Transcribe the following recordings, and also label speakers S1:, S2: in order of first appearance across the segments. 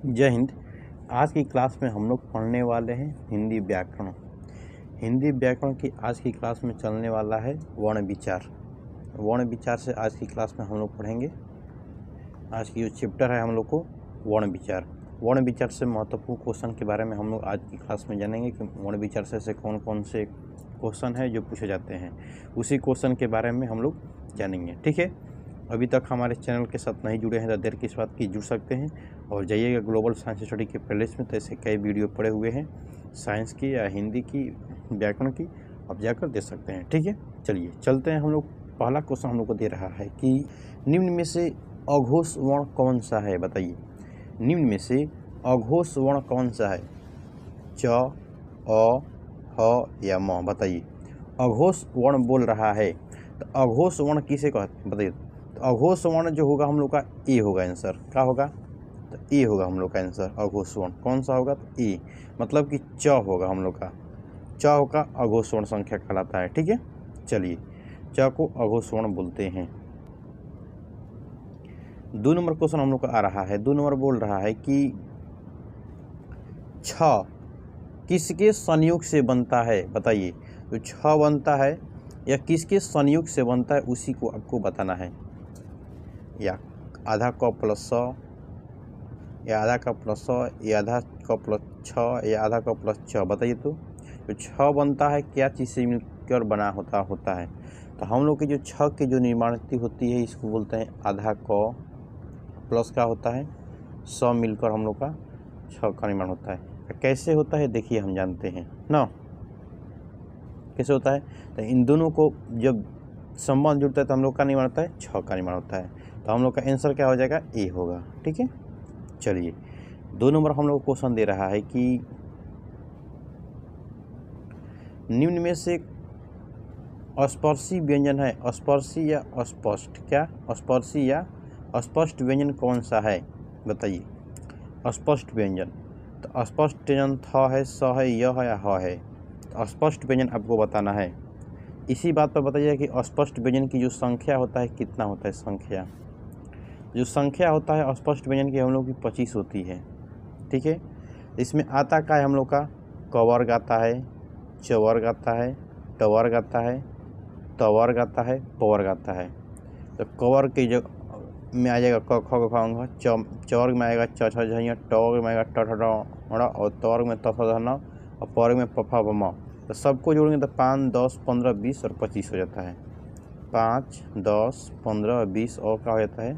S1: जय हिंद। आज की क्लास में हम लोग पढ़ने वाले हैं हिंदी व्याकरण। हिंदी व्याकरण की आज की क्लास में चलने वाला है वर्ण विचार। वर्ण विचार से आज की क्लास में हम लोग पढ़ेंगे। आज की जो चैप्टर है हम लोग को वर्ण विचार। वर्ण विचार से महत्वपूर्ण क्वेश्चन के बारे में हम लोग आज की क्लास में जानेंगे कि वर्ण विचार से ऐसे कौन कौन से क्वेश्चन है जो पूछे जाते हैं, उसी क्वेश्चन के बारे में हम लोग जानेंगे। ठीक है, अभी तक हमारे चैनल के साथ नहीं जुड़े हैं तो देर किस बात की जुड़ सकते हैं और जाइएगा ग्लोबल साइंस स्टडी के प्लेलिस्ट में, तो ऐसे कई वीडियो पड़े हुए हैं साइंस की या हिंदी की, व्याकरण की, आप जाकर देख सकते हैं। ठीक है, चलिए चलते हैं। हम लोग पहला क्वेश्चन हम लोग को दे रहा है कि निम्न में से अघोष वर्ण कौन सा है, बताइए। निम्न में से अघोष वर्ण कौन सा है? च, अ, ह या म, बताइए। अघोष वर्ण बोल रहा है तो अघोष वर्ण किसे कहते, बताइए। तो अघोष वर्ण जो होगा हम लोग का ए होगा आंसर। क्या होगा? तो ए होगा हम लोग का आंसर। अघोष वर्ण कौन सा होगा? तो ए, मतलब कि च होगा हम लोग का। च होगा अघोष वर्ण संख्या कहलाता है। ठीक है, चलिए च को अघोष वर्ण बोलते हैं। 2 नंबर क्वेश्चन हम लोग का आ रहा है। 2 नंबर बोल रहा है कि छ किसके संयोग से बनता है, बताइए। तो छ बनता है या किसके संयोग से बनता है उसी को आपको बताना है। या आधा क प्लस स, या आधा का प्लस स, या आधा का प्लस छ, या आधा का प्लस छ, बताइए। तो छ बनता है क्या चीज़ से मिलकर बना होता है। तो हम लोग की जो छ की जो निर्माण होती है इसको बोलते हैं आधा क प्लस का होता है स मिलकर हम लोग का छ का निर्माण होता है। कैसे होता है देखिए, हम जानते हैं ना कैसे होता है। तो इन दोनों को जब संबंध जुड़ता है तो हम लोग का निर्माण होता है छ का निर्माण होता है। तो हम लोग का आंसर क्या हो जाएगा? ए होगा। ठीक है, चलिए 2 नंबर हम लोग को क्वेश्चन दे रहा है कि निम्न में से स्पर्शी व्यंजन है, स्पर्शी या अस्पष्ट, क्या स्पर्शी या अस्पष्ट व्यंजन कौन सा है, बताइए। अस्पष्ट व्यंजन, तो अस्पष्ट व्यंजन थ है, स है, य है या ह है। तो अस्पष्ट व्यंजन आपको बताना है। इसी बात पर बताइए कि अस्पष्ट व्यंजन की जो संख्या होता है कितना होता है। संख्या जो संख्या होता है अस्पष्ट व्यंजन की हम लोग की 25 होती है। ठीक है, इसमें आता का है हम लोग का क वर्ग आता है, च वर्ग आता है, ट वर्ग आता है, त वर्ग आता है, प वर्ग आता है। तो क वर्ग की जो में आ जाएगा क ख ग घ ङ, च वर्ग में आएगा च छ झ ञ, ट वर्ग में आएगा ट ठ ड ढ़, और त वर्ग में त थ ध न, और प वर्ग में प फ ब म। तो सबको जोड़ेंगे तो 5, 10, 15, 20 और 25 हो जाता है। 5, 10, 15, 20 और क्या हो जाता है?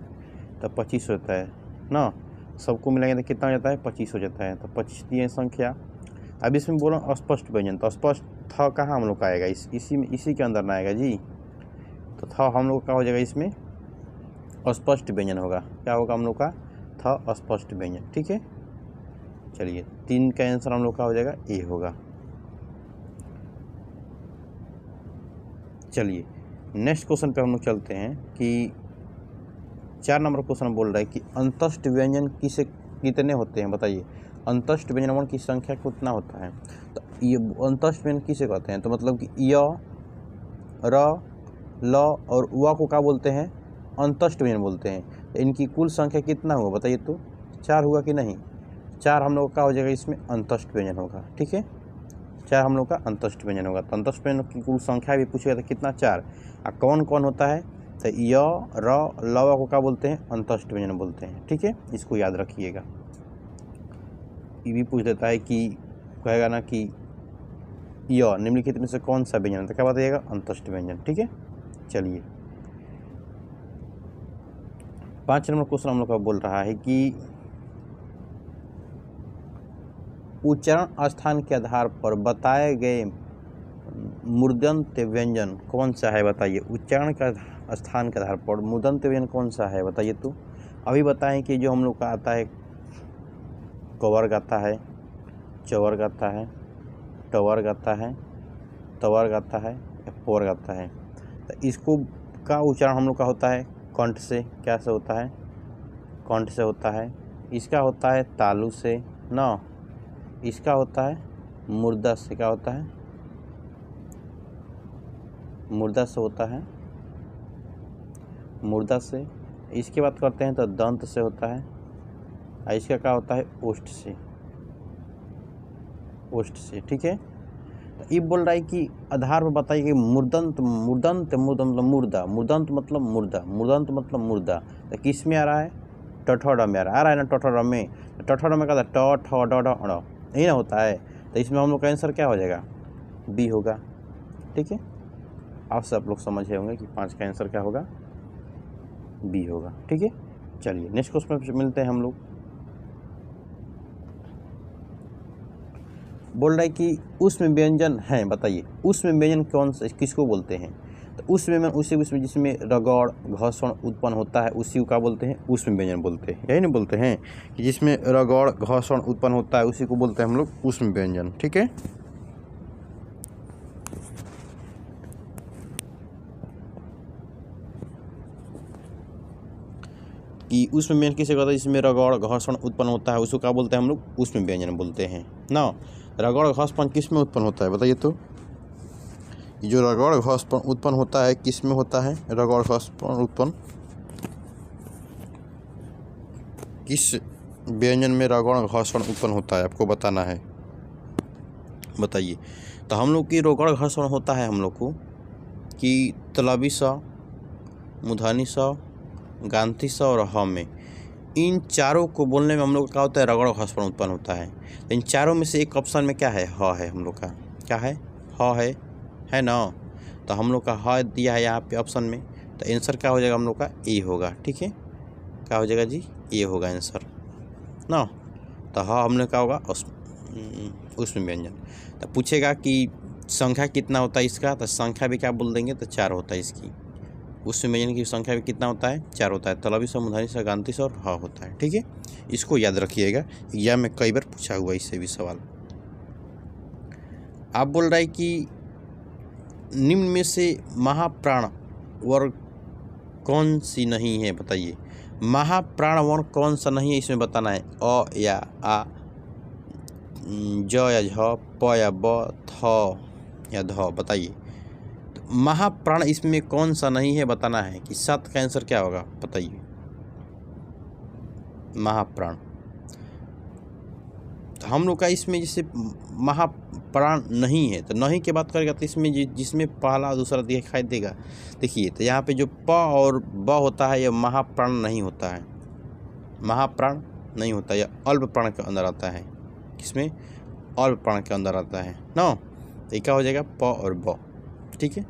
S1: तो 25 होता है ना। सबको मिलाएंगे तो कितना हो जाता है? 25 हो जाता है। तो 25 दिए संख्या। अब इसमें बोलो अस्पष्ट व्यंजन, तो अस्पष्ट थ कहाँ हम लोग का आएगा? इसी के अंदर ना आएगा जी। तो थ हम लोग का हो जाएगा इसमें अस्पष्ट व्यंजन होगा। क्या होगा हम लोग का? थ अस्पष्ट व्यंजन। ठीक है, चलिए 3 का आंसर हम लोग का हो जाएगा ए होगा। चलिए नेक्स्ट क्वेश्चन पे हम लोग चलते हैं कि 4 नंबर क्वेश्चन बोल रहा है कि अंतस्थ व्यंजन कितने होते हैं, बताइए। अंतस्थ व्यंजन की संख्या कितना होता है? तो ये अंतस्थ व्यंजन किसे कहते हैं? तो मतलब कि य, र, ल और व को क्या बोलते हैं? अंतस्थ व्यंजन बोलते हैं। तो इनकी कुल संख्या कितना हुआ, बताइए। तो 4 हुआ कि नहीं? 4 हम लोग का हो जाएगा इसमें अंतस्थ व्यंजन होगा। ठीक है, 4 हम लोग का अंतस्थ व्यंजन होगा। तो अंतस्थ व्यंजन की कुल संख्या भी पूछेगा तो कितना? 4। और कौन कौन होता है? तो य, र, ल को क्या बोलते हैं? अंतस्थ व्यंजन बोलते हैं। ठीक है, इसको याद रखिएगा। ये भी पूछ देता है कि कहेगा ना कि य निम्नलिखित में से कौन सा व्यंजन, तो क्या बताइएगा? अंतस्थ व्यंजन। ठीक है, चलिए 5 नंबर क्वेश्चन हम लोग का बोल रहा है कि उच्चारण स्थान के आधार पर बताए गए मूर्धन्य व्यंजन कौन सा है, बताइए। उच्चारण का स्थान के आधार पर मूर्धन्य व्यंजन कौन सा है, बताइए। तो अभी बताएं कि जो हम लोग का आता है क वर्ग आता है, च वर्ग आता है, ट वर्ग आता है, त वर्ग आता है, प वर्ग आता है। तो इसको का उच्चारण हम लोग का होता है कंठ से। क्या से होता है? कंठ से होता है। इसका होता है तालु से ना। इसका होता है मुर्दा से। क्या होता है? मुर्दा से होता है, मुर्दा से। इसकी बात करते हैं तो दंत से होता है, और इसका क्या होता है ओष्ठ से, ओष्ठ से। ठीक है, तो ये बोल रहा है कि आधार पर बताइए कि मूर्धन्त, मूर्धन्त मतलब मुर्दा, मूर्धन्त मतलब मुर्दा, मूर्धन्त मतलब मुर्दा, तो किस में आ रहा है, टठड़ में आ रहा है ना, टठड़ में, टठड़ में क्या था ट ठ ड ढ ण, यही ना होता है। तो इसमें हम लोग का आंसर क्या हो जाएगा, बी होगा। ठीक है, आपसे आप लोग समझे होंगे कि 5 का आंसर क्या होगा, बी होगा। ठीक है, चलिए नेक्स्ट क्वेश्चन पे मिलते हैं हम लोग। बोल रहा है कि उसमें व्यंजन है, बताइए उसमें व्यंजन कौन सा, किसको बोलते हैं। तो उसमें उसमें जिसमें रगड़ घर्षण उत्पन्न होता है उसी को क्या बोलते हैं, उसमें व्यंजन बोलते हैं। यही नहीं बोलते हैं कि जिसमें रगड़ घर्षण उत्पन्न होता है उसी को बोलते हैं हम लोग उसमें व्यंजन। ठीक है, कि उसमें व्यंजन किसे कहता है, जिसमें रगड़ घर्षण उत्पन्न होता है उसको क्या बोलते हैं हम लोग उसमें व्यंजन बोलते हैं ना। रगड़ घर्षण किस में उत्पन्न होता है बताइए, तो जो रगड़ घर्षण उत्पन्न होता है किस में होता है, रगड़ घर्षण उत्पन्न किस व्यंजन में रगड़ घर्षण उत्पन्न होता है, आपको बताना है, बताइए। तो हम लोग की रगड़ घर्षण होता है हम लोग को कि तलबी सा, मूर्धनी सा, गांधी सा और ह में, इन चारों को बोलने में हम लोग का क्या होता है, रगड़ घर्षण उत्पन्न होता है। तो इन चारों में से एक ऑप्शन में क्या है, ह है हम लोग का, क्या है, ह है ना। तो हम लोग का ह दिया है यहाँ पे ऑप्शन में, तो आंसर क्या हो जाएगा हम लोग का ए होगा। ठीक है, क्या हो जाएगा जी, ए होगा आंसर ना। तो ह हमने क्या होगा उसमें व्यंजन। तो पूछेगा कि संख्या कितना होता है इसका, तो संख्या भी क्या बोल देंगे, तो 4 होता है इसकी, उसमें व्यंजन की संख्या भी कितना होता है, 4 होता है, तलबी सा, मूर्धनी सा, गांधी सा और ह होता है। ठीक है, इसको याद रखिएगा, एग्जाम में कई बार पूछा हुआ इससे भी सवाल। आप बोल रहा है कि निम्न में से महाप्राण वर्ग कौन सी नहीं है, बताइए महाप्राण वर्ण कौन सा नहीं है, इसमें बताना है, अ या आ, ज या झ, प या ब, थ या ध, बताइए। तो महाप्राण इसमें कौन सा नहीं है बताना है कि 7 का आंसर क्या होगा, बताइए महाप्राण। तो हम लोग का इसमें जैसे महाप्राण नहीं है, तो नहीं की बात करेगा तो इसमें जिसमें पहला दूसरा दिखाई देगा, देखिए तो यहाँ पे जो प और ब होता है यह महाप्राण नहीं होता है, महाप्राण नहीं होता, यह अल्प प्राण के अंदर आता है, किसमें, अल्प प्राण के अंदर आता है ना। तो क्या हो जाएगा प और ब। ठीक है,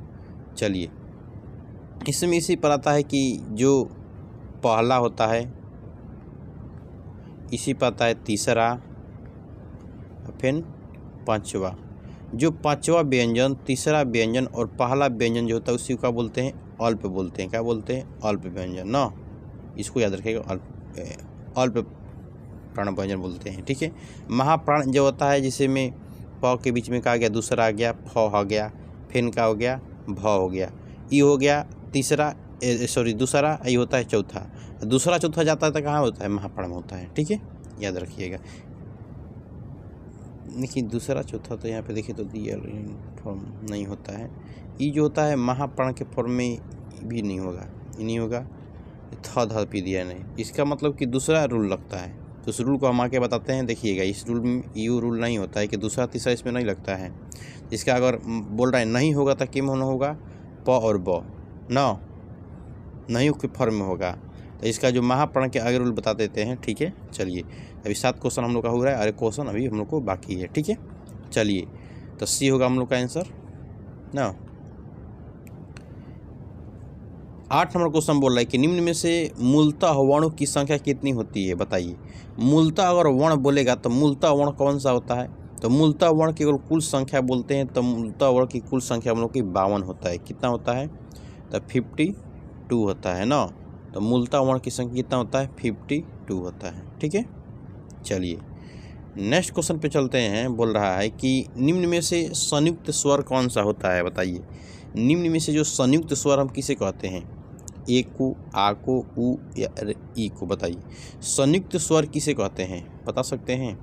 S1: चलिए इसमें इसी पर आता है कि जो पहला होता है इसी पर आता है तीसरा, फिर पांचवा, जो पांचवा व्यंजन, तीसरा व्यंजन और पहला व्यंजन जो होता है उसी को बोलते हैं अल्प बोलते हैं, क्या बोलते हैं, अल्प व्यंजन ना। इसको याद रखिएगा, अल्प प्राण व्यंजन बोलते हैं। ठीक है, महाप्राण जो होता है जिसे में प के बीच में क्या आ गया, दूसरा आ गया, फ हो गया, फिर क्या हो गया, भ हो गया, ई हो गया तीसरा, सॉरी दूसरा, ये होता है चौथा, दूसरा चौथा जाता है तो कहाँ होता है, महाप्राण होता है। ठीक है, याद रखिएगा। देखिए दूसरा चौथा तो यहाँ पे देखिए तो दिया फॉर्म नहीं होता है, ये जो होता है महाप्राण के फॉर्म में भी नहीं होगा, ये नहीं होगा, थ ध पी दिया नहीं, इसका मतलब कि दूसरा रूल लगता है। तो उस रूल को हम आके बताते हैं, देखिएगा इस रूल में यू रूल नहीं होता है कि दूसरा तीसरा इसमें नहीं लगता है। इसका अगर बोल रहा है नहीं होगा तो किम होना होगा, प और ब ना, नहीं के फॉर्म में होगा। तो इसका जो महाप्राण के आगे रूल बता देते हैं। ठीक है, चलिए अभी 7 क्वेश्चन हम लोग का हो रहा है, अरे क्वेश्चन अभी हम लोग को बाकी है। ठीक है, चलिए तो सी होगा हम लोग का आंसर ना। 8 नंबर क्वेश्चन बोल रहा है कि निम्न में से मूलतः वर्णों की संख्या कितनी होती है, बताइए। मूलतः अगर वर्ण बोलेगा तो मूलतः वर्ण कौन सा होता है, तो मूलतः वर्ण की अगर कुल संख्या बोलते हैं तो मूलतः वर्ण की कुल संख्या हम लोग की 52 होता है। कितना होता है, तो 52 होता है ना। तो मूलतः वर्ण की संख्या कितना होता है, 52 होता है। ठीक है, चलिए नेक्स्ट क्वेश्चन पे चलते हैं। बोल रहा है कि निम्न में से संयुक्त स्वर कौन सा होता है, बताइए। निम्न में से जो संयुक्त स्वर हम किसे कहते हैं, ए को, आ को, उ या ई को, बताइए संयुक्त स्वर किसे कहते हैं, बता सकते हैं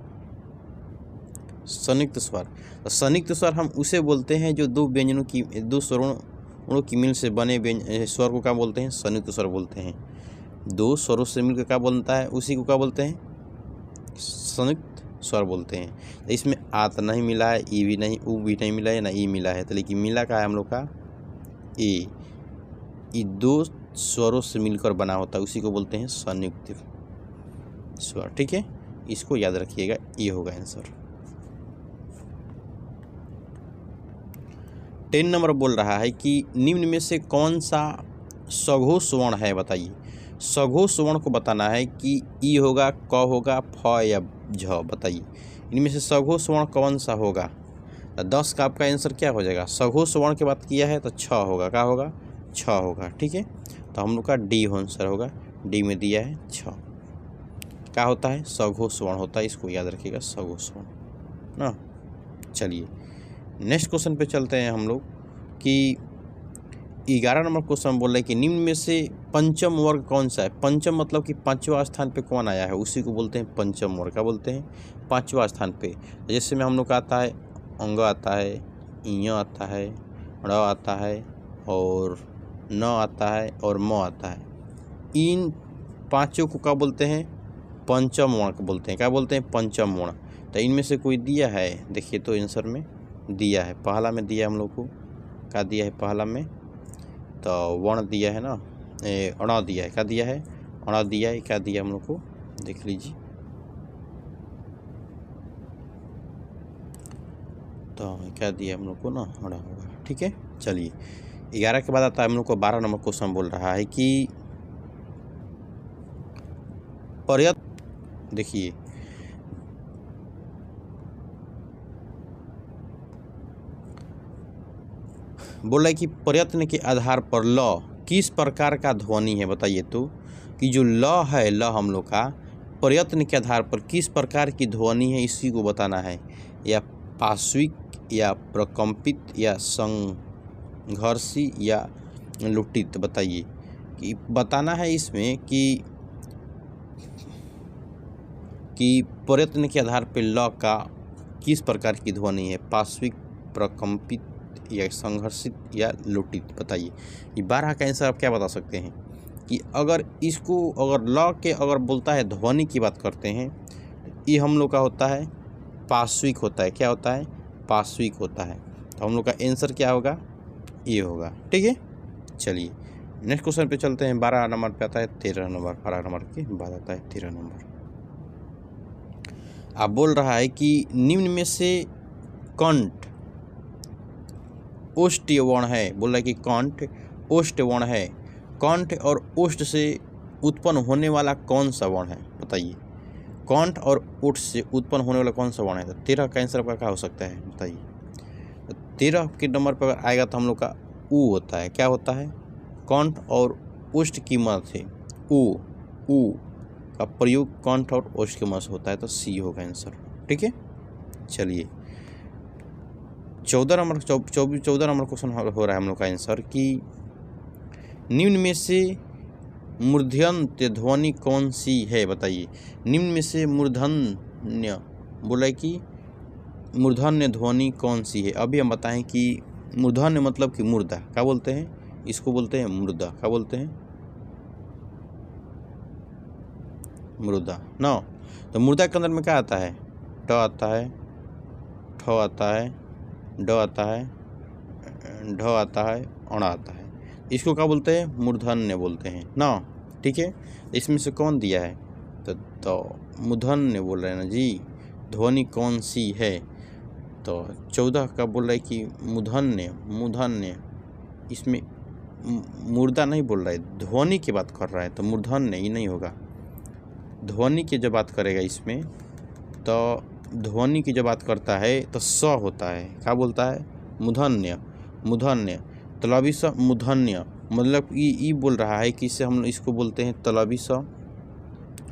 S1: संयुक्त स्वर। तो संयुक्त स्वर हम उसे बोलते हैं जो दो व्यंजनों की, दो स्वरों की मिल से बने स्वर को क्या बोलते हैं, संयुक्त स्वर बोलते हैं। दो स्वरों से मिलकर क्या बनता है उसी को क्या बोलते हैं, संयुक्त स्वर बोलते हैं। तो इसमें आ तो नहीं मिला है, ई भी नहीं, ऊ भी नहीं मिला है, ना ई मिला है, तो लेकिन मिला का है हम लोग का ए। ये दो स्वरों से मिलकर बना होता है, उसी को बोलते हैं संयुक्त स्वर। ठीक है, इसको याद रखिएगा, ये होगा आंसर। 10 नंबर बोल रहा है कि निम्न में से कौन सा सघोष वर्ण है, बताइए। सघोष वर्ण को बताना है कि ई होगा, क होगा, फ या झ, बताइए इनमें से सघोष वर्ण कौन सा होगा। 10 का आपका आंसर क्या हो जाएगा। सघोष वर्ण की बात किया है तो छ होगा, क्या होगा, छ होगा। ठीक है, तो हम लोग का डी आंसर होगा, डी में दिया है छ। क्या होता है, सघोष वर्ण होता है, इसको याद रखिएगा, सघोष वर्ण ना। चलिए नेक्स्ट क्वेश्चन पे चलते हैं हम लोग कि 11 नंबर क्वेश्चन बोल रहे हैं कि निम्न में से पंचम वर्ग कौन सा है। पंचम मतलब कि 5वां स्थान पे कौन आया है, उसी को बोलते हैं पंचम वर्ग। क्या बोलते हैं, 5वां स्थान पे। जैसे में हम लोग का आता है अंग आता है, इ आता है, ड़ आता है और न आता है और म आता है। इन पांचों को क्या बोलते हैं, पंचम वर्ण बोलते हैं। क्या बोलते हैं, पंचम वर्ण। तो इनमें से कोई दिया है, देखिए तो आंसर में दिया है, पहला में दिया हम लोग को, क्या दिया है पहला में, तो वर्ण दिया है ना, अणा दिया है। क्या दिया है, अणा दिया है। क्या दिया हम लोग को, देख लीजिए, तो क्या दिया हम लोग को ना, अणा होगा। ठीक है, चलिए 11 के बाद आता है हम लोग को 12 नंबर क्वेश्चन बोल रहा है कि प्रयत्न, देखिए बोल रहा है कि प्रयत्न के आधार पर ल किस प्रकार का ध्वनि है, बताइए तो कि जो ल है, ल हम लोग का प्रयत्न के आधार पर किस प्रकार की ध्वनि है, इसी को बताना है। या पार्श्विक या प्रकंपित या संघर्षी या लुटित, बताइए कि बताना है इसमें कि प्रयत्न के आधार पर ल का किस प्रकार की ध्वनि है, पार्श्विक, प्रकंपित या संघर्षित या लुटित, बताइए। ये 12 का आंसर आप क्या बता सकते हैं कि अगर इसको, अगर ल के अगर बोलता है ध्वनि की बात करते हैं, ये हम लोग का होता है पार्श्विक होता है। क्या होता है, पार्श्विक होता है। तो हम लोग का आंसर क्या होगा, ये होगा। ठीक है, चलिए नेक्स्ट क्वेश्चन पे चलते हैं। 12 नंबर पे आता है 13 नंबर, 12 नंबर के बाद आता है 13 नंबर। आप बोल रहा है कि निम्न में से कंठ ओष्ठ वर्ण है। बोल रहा है कि कंठ ओष्ठ वर्ण है। कंठ और ओष्ठ से उत्पन्न होने वाला कौन सा वर्ण है, बताइए। कंठ और ओष्ठ से उत्पन्न होने वाला कौन सा वर्ण है। तो 13 का आंसर आपका क्या हो सकता है, बताइए। तो 13 के नंबर पर अगर आएगा तो हम लोग का ऊ होता है। क्या होता है, कंठ और ओष्ठ की मदद से ऊ का प्रयोग कंठ और ओष्ठ की मदद से होता है, तो सी होगा आंसर। ठीक है, चलिए 14 नंबर क्वेश्चन हो रहा है हम लोग का आंसर कि निम्न में से मूर्धन्य ध्वनि कौन सी है, बताइए। निम्न में से मूर्धन्य, बोला कि मूर्धन्य ध्वनि कौन सी है। अभी हम बताएं कि मूर्धन्य मतलब कि मुर्दा। क्या बोलते हैं, इसको बोलते हैं मुर्दा। क्या बोलते हैं, मुर्दा ना। तो मुर्दा के अंदर में क्या आता है, ट आता है, ठ आता है, ड आता है, ढ आता है, अण आता है। इसको क्या बोलते हैं, मूर्धन्य बोलते हैं ना। ठीक है, इसमें से कौन दिया है, तो मूर्धन्य बोल रहे हैं ना जी। ध्वनि कौन सी है, तो 14 का बोल रहा है कि मूर्धन्य। इसमें मुर्दा नहीं बोल रहा है, ध्वनि की बात कर रहा है, तो मूर्धन्य ही नहीं होगा। ध्वनि की जब बात करेगा इसमें, तो ध्वनि की जब बात करता है तो स होता है। क्या बोलता है, मूर्धन्य तलबी स मूर्धन्य, मतलब ये बोल रहा है कि इससे हम इसको बोलते हैं तलबी स,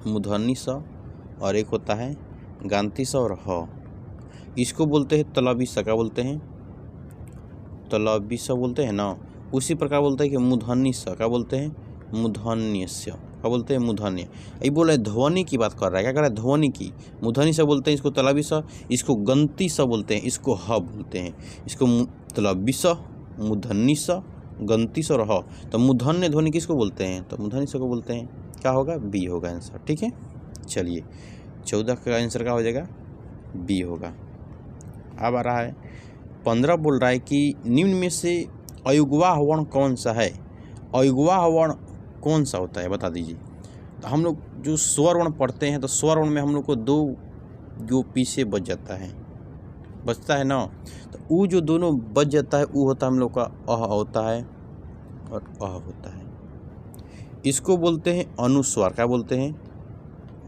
S1: मूर्धन्य स, और एक होता है गांती स और ह। इसको बोलते हैं तलबी स। क्या बोलते हैं, तलबी स बोलते हैं ना। उसी प्रकार बोलते हैं कि मूर्धन्य स। क्या बोलते हैं, मूर्धन्य स। क्या बोलते हैं, मूर्धन्य। ये बोल रहे ध्वनि की बात कर रहा है। क्या कर रहा है, ध्वनि की। मूर्धन्य स बोलते हैं इसको तलबी स, इसको गंती स बोलते हैं, इसको ह बोलते हैं। इसको तलबी स, मूर्धन्य स, गंती स और ह। तो मूर्धन्य ध्वनि किसको बोलते हैं, तो मूर्धन्य स को बोलते हैं। क्या होगा, बी होगा आंसर। ठीक है, चलिए 14 का आंसर क्या हो जाएगा, बी होगा। अब आ रहा है 15 बोल रहा है कि निम्न में से अयुग्वाह वर्ण कौन सा है। अयुग्वाह वर्ण कौन सा होता है बता दीजिए। तो हम लोग जो स्वर वर्ण पढ़ते हैं तो स्वर वर्ण में हम लोग को 2 जो पीछे बचता है ना, तो वो जो दोनों बच जाता है वो होता है हम लोग का अह होता है और अह होता है। इसको बोलते हैं अनुस्वार। क्या बोलते हैं,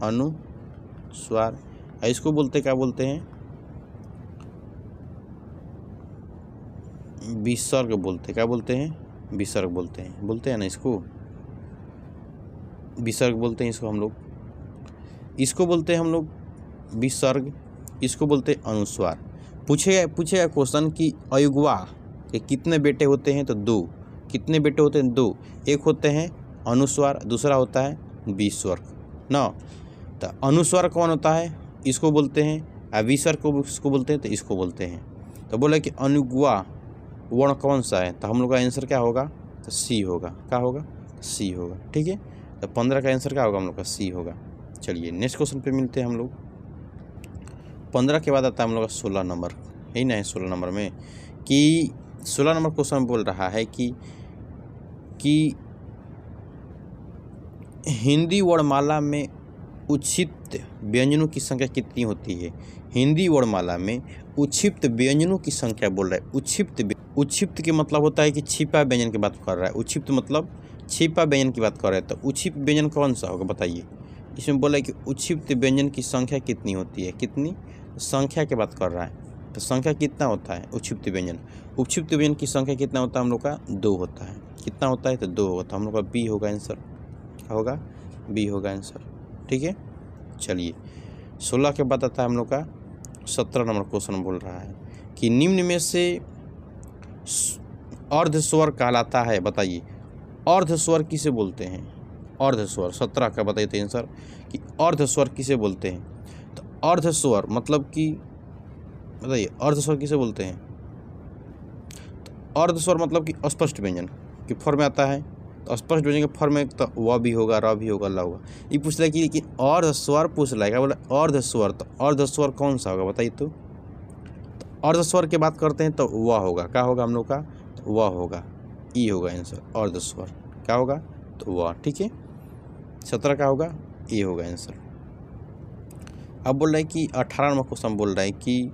S1: अनुस्वार। इसको बोलते क्या बोलते हैं, विसर्ग बोलते। क्या बोलते हैं, विसर्ग बोलते हैं ना, इसको विसर्ग बोलते हैं। इसको बोलते हैं हम लोग विसर्ग, इसको बोलते हैं अनुस्वार। पूछेगा क्वेश्चन कि अयुग्वाह के कितने बेटे होते हैं, तो 2। कितने बेटे होते हैं, 2। एक होते हैं अनुस्वार, दूसरा होता है विसर्ग ना। तो अनुस्वार कौन होता है, इसको बोलते हैं। विसर्ग को इसको बोलते हैं, तो इसको बोलते हैं। तो बोले कि अयुग्वाह वर्ण कौन सा है, तो हम लोग का आंसर क्या होगा, तो सी होगा। क्या होगा, सी होगा। ठीक है, तो 15 का आंसर क्या होगा, हम लोग का सी होगा। चलिए नेक्स्ट क्वेश्चन पे मिलते हैं हम लोग। 15 के बाद आता है हम लोग का 16 नंबर, यही ना है 16 नंबर में, कि 16 नंबर क्वेश्चन बोल रहा है कि हिंदी वर्णमाला में उच्छिप्त व्यंजनों की संख्या कितनी होती है। हिंदी वर्णमाला में उच्छिप्त व्यंजनों की संख्या बोल रहा है। उच्छिप्त के मतलब होता है कि छिपा व्यंजन की बात कर रहा है। उच्छिप्त मतलब छिपा व्यंजन की बात कर रहा है। तो उच्छिप्त व्यंजन कौन सा होगा बताइए। इसमें बोला है कि उच्छिप्त व्यंजन की संख्या कितनी होती है, कितनी संख्या की बात कर रहा है। तो संख्या कितना होता है उच्छिप्त व्यंजन। उच्छिप्त व्यंजन की संख्या कितना होता है, हम लोग का 2 होता है। कितना होता है, तो 2 होता है। हम लोग का बी होगा आंसर। क्या होगा, बी होगा आंसर। ठीक है, चलिए 16 के बाद आता है हम लोग का 17 नंबर क्वेश्चन बोल रहा है कि निम्न में से अर्धस्वर कहलाता है, बताइए अर्धस्वर किसे बोलते हैं। अर्धस्वर 17 का बताइए आंसर कि अर्धस्वर किसे बोलते हैं। तो अर्धस्वर मतलब कि बताइए अर्धस्वर किसे बोलते हैं। तो अर्धस्वर मतलब कि अस्पष्ट व्यंजन की फॉर्म में आता है। तो स्पष्ट व्यंजन के फॉर्म में तो व भी होगा, र भी होगा, ल होगा। ये पूछ रहा है कि अर्धस्वर पूछ रहा है, क्या बोला अर्धस्वर। तो अर्धस्वर कौन सा होगा बताइए। तो अर्धस्वर की बात करते हैं तो वह होगा। क्या होगा हम लोग का, तो वह होगा, ई होगा आंसर। अर्धस्वर क्या होगा, तो वह। ठीक है, 17 का होगा, ए होगा आंसर। अब बोल रहा है कि 18 नंबर क्वेश्चन बोल रहा है कि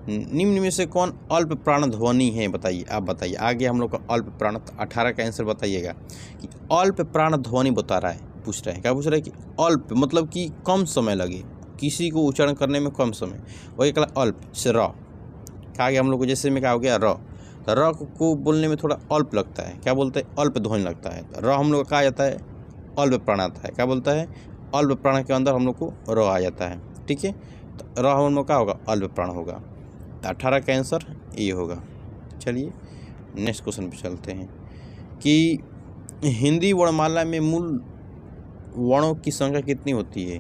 S1: निम्न में से कौन अल्प प्राण ध्वनि है, बताइए। आप बताइए आगे हम लोग का अल्प प्राण। 18 का आंसर बताइएगा कि अल्प प्राण ध्वनि बता रहा है, पूछ रहा है। क्या पूछ रहा है कि अल्प मतलब कि कम समय लगे, किसी को उच्चारण करने में कम समय, वही कहला अल्प से र। कहा गया हम लोग को, जैसे में क्या हो गया र, तो र को बोलने में थोड़ा अल्प लगता है। क्या बोलते हैं, अल्प ध्वनि लगता है। र हम लोग का कहा जाता है अल्प प्राण आता है। क्या बोलता है, अल्प प्राण के अंदर हम लोग को र आ जाता है। ठीक है, तो र हम लोग का होगा, अल्प प्राण होगा। 18 का आंसर ये होगा। चलिए नेक्स्ट क्वेश्चन पे चलते हैं कि हिंदी वर्णमाला में मूल वर्णों की संख्या कितनी होती है।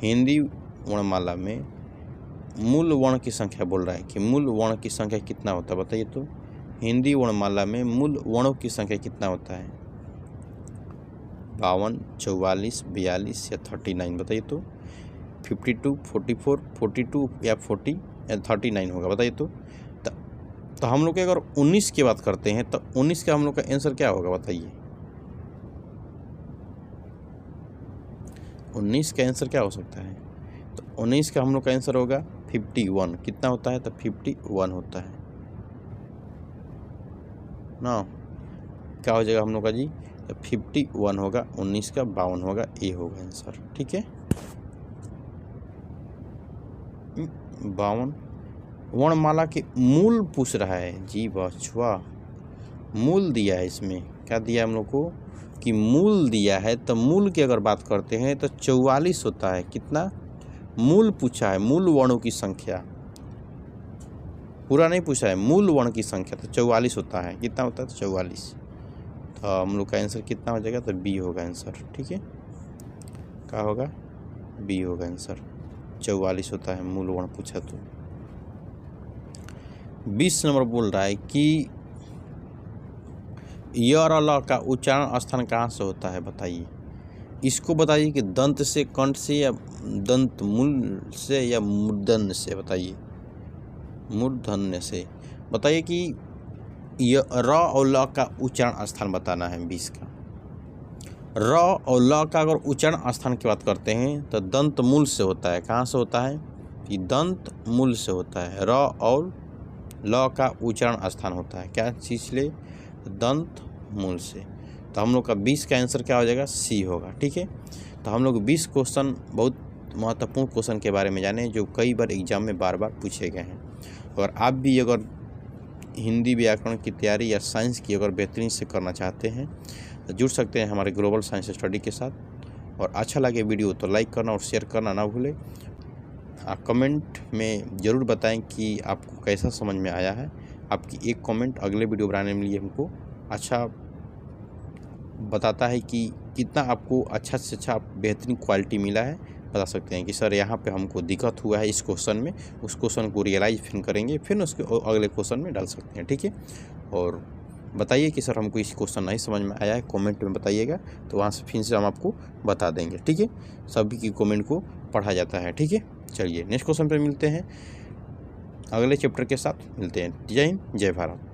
S1: हिंदी वर्णमाला में मूल वर्ण की संख्या बोल रहा है कि मूल वर्ण की संख्या कितना होता है, बताइए। तो हिंदी वर्णमाला में मूल वर्णों की संख्या कितना होता है, 52, 44, 42 या 39, बताइए। तो 52, 44, 42 या 40 या 39 होगा, बताइए। तो हम लोग अगर 19 की बात करते हैं तो 19 का हम लोग का आंसर क्या होगा, बताइए। 19 का आंसर क्या हो सकता है, तो 19 का हम लोग का आंसर होगा 51। कितना होता है, तो 51 होता है ना। क्या हो जाएगा हम लोग का जी, तो 51 होगा। 19 का 52 होगा, ए होगा आंसर। ठीक है, 52 वर्णमाला के मूल पूछ रहा है जी। बछुआ मूल दिया है, इसमें क्या दिया हम लोग को कि मूल दिया है। तो मूल की अगर बात करते हैं तो 44 होता है। कितना मूल पूछा है, मूल वर्णों की संख्या, पूरा नहीं पूछा है, मूल वर्ण की संख्या। तो 44 होता है। कितना होता है, तो 44। तो हम लोग का आंसर कितना हो जाएगा, तो बी होगा आंसर। ठीक है, क्या होगा, बी होगा आंसर। 44 होता है मूल वर्ण पूछा। तो 20 नंबर बोल रहा है कि य और ल का उच्चारण स्थान कहाँ से होता है, बताइए। इसको बताइए कि दंत से, कंठ से, या दंत मूल से, या मूर्धन्य से। बताइए, मूर्धन्य से। बताइए कि यह र और ल का उच्चारण स्थान बताना है 20 का। र और ल का अगर उच्चारण स्थान की बात करते हैं तो दंत मूल से होता है। कहाँ से होता है कि दंत मूल से होता है। र और ल का उच्चारण स्थान होता है क्या चीज़ ले, दंत मूल से। तो हम लोग का 20 का आंसर क्या हो जाएगा, सी होगा। ठीक है, तो हम लोग 20 क्वेश्चन, बहुत महत्वपूर्ण क्वेश्चन के बारे में जाने जो कई बार एग्जाम में बार बार पूछे गए हैं। और आप भी अगर हिंदी व्याकरण की तैयारी या साइंस की अगर बेहतरीन से करना चाहते हैं तो जुड़ सकते हैं हमारे ग्लोबल साइंस स्टडी के साथ। और अच्छा लगे वीडियो तो लाइक करना और शेयर करना ना भूलें। कमेंट में ज़रूर बताएं कि आपको कैसा समझ में आया है। आपकी एक कमेंट अगले वीडियो बनाने में लिए हमको अच्छा बताता है कि कितना आपको अच्छा से अच्छा बेहतरीन क्वालिटी मिला है। बता सकते हैं कि सर यहाँ पे हमको दिक्कत हुआ है इस क्वेश्चन में, उस क्वेश्चन को रियलाइज फिर करेंगे, फिर उसके अगले क्वेश्चन में डाल सकते हैं। ठीक है, और बताइए कि सर हमको इस क्वेश्चन नहीं समझ में आया है, कमेंट में बताइएगा, तो वहाँ से फिर से हम आपको बता देंगे। ठीक है, सभी की कमेंट को पढ़ा जाता है। ठीक है, चलिए नेक्स्ट क्वेश्चन पर मिलते हैं, अगले चैप्टर के साथ मिलते हैं। जय हिंद, जय भारत।